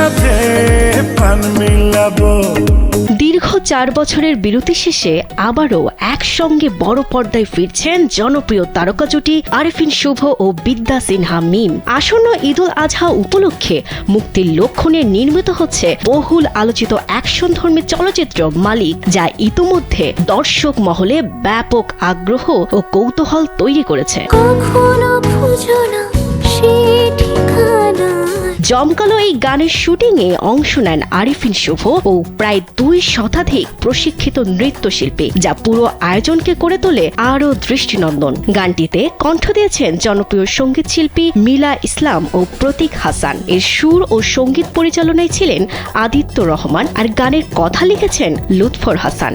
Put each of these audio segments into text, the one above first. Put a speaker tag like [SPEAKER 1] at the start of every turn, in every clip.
[SPEAKER 1] সাথে প্রাণ মিলাবো।
[SPEAKER 2] দীর্ঘ 4 বছরের বিরতি শেষে আবারও একসঙ্গে বড় পর্দায় ফিরছেন জনপ্রিয় তারকা জুটি আরেফিন শুভ ও বিদ্যা সিনহা মিম। আসন্ন ঈদুল আজহা উপলক্ষে মুক্তির লক্ষ্যে নির্মিত হচ্ছে বহুল আলোচিত অ্যাকশনধর্মী চলচ্চিত্র মালিক, যা ইতোমধ্যে দর্শক মহলে ব্যাপক আগ্রহ ও কৌতূহল তৈরি করেছে। জমকালো এই গানের শুটিংয়ে অংশ নেন আরেফিন শুভ ও প্রায় 2 শতাধিক প্রশিক্ষিত নৃত্যশিল্পী, যা পুরো আয়োজনকে করে তোলে আরও দৃষ্টিনন্দন। গানটিতে কণ্ঠ দিয়েছেন জনপ্রিয় সঙ্গীত শিল্পী মিলা ইসলাম ও প্রতীক হাসান। এর সুর ও সঙ্গীত পরিচালনায় ছিলেন আদিত্য রহমান, আর গানের কথা লিখেছেন লুৎফর হাসান।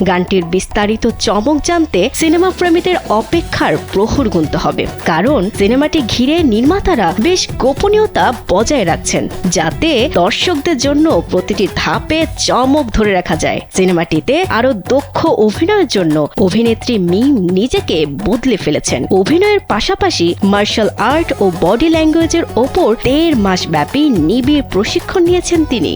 [SPEAKER 2] গানটির বিস্তারিত চমক জানতে সিনেমা প্রেমীদের অপেক্ষার প্রহর গুনতে হবে, কারণ সিনেমাটি ঘিরে নির্মাতারা বেশ গোপনীয়তা বজায় রাখছেন, যাতে দর্শকদের জন্য প্রতিটি ধাপে চমক ধরে রাখা যায়। সিনেমাটিতে আরো দক্ষ অভিনয়ের জন্য অভিনেত্রী মিম নিজেকে বদলে ফেলেছেন। অভিনয়ের পাশাপাশি মার্শাল আর্ট ও বডি ল্যাঙ্গুয়েজের ওপর 1.5 মাস ব্যাপী নিবিড় প্রশিক্ষণ নিয়েছেন তিনি।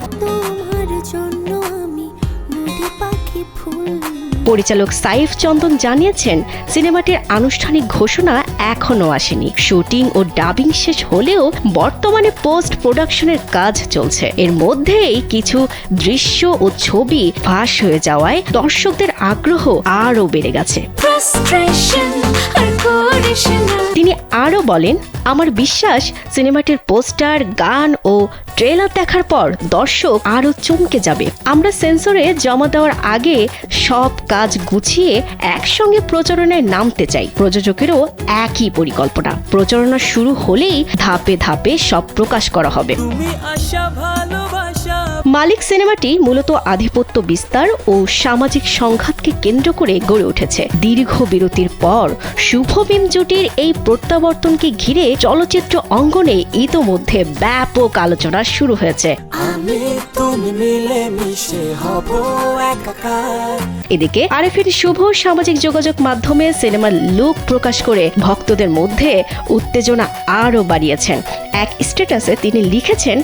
[SPEAKER 2] পরিচালক সাইফ চন্দন জানিয়েছেন, সিনেমাটির আনুষ্ঠানিক ঘোষণা এখনো আসেনি। শুটিং ও ডাবিং শেষ হলেও বর্তমানে পোস্ট প্রোডাকশনের কাজ চলছে। এর মধ্যেই কিছু দৃশ্য ও ছবি ফাঁস হয়ে যাওয়ায় দর্শকদের আগ্রহ আরও বেড়ে গেছে। তিনি আরও বলেন, আমার বিশ্বাস সিনেমাটির পোস্টার, গান ও ট্রেলার দেখার পর দর্শক আরও চমকে যাবে। আমরা সেন্সরে জমা দেওয়ার আগে সব কাজ গুছিয়ে একসঙ্গে প্রচারণায় নামতে চাই। প্রযোজকেরও একই পরিকল্পনা। প্রচারণা শুরু হলেই ধাপে ধাপে সব প্রকাশ করা হবে। মালিক সিনেমাটি মূলত আধিপত্য বিস্তার ও সামাজিক সংঘাতকে কেন্দ্র করে গড়ে উঠেছে। দীর্ঘ বিরতির পর শুভ মিম জুটির এই প্রত্যাবর্তনকে ঘিরে চলচ্চিত্র অঙ্গনে ইতোমধ্যে ব্যাপক আলোচনা শুরু হয়েছে। এদিকে আরেফিন শুভ সামাজিক যোগাযোগ মাধ্যমে সিনেমার লুক প্রকাশ করে ভক্তদের মধ্যে উত্তেজনা আরও বাড়িয়েছেন। এক স্ট্যাটাসে তিনি লিখেছেন,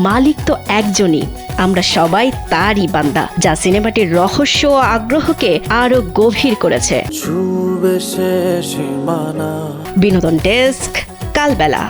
[SPEAKER 2] মালিক তো একজনই, আমরা সবাই তারই বান্দা, যা সিনেমাটির রহস্য ও আগ্রহকে আরো গভীর করেছে। বিনোদন ডেস্ক, কালবেলা।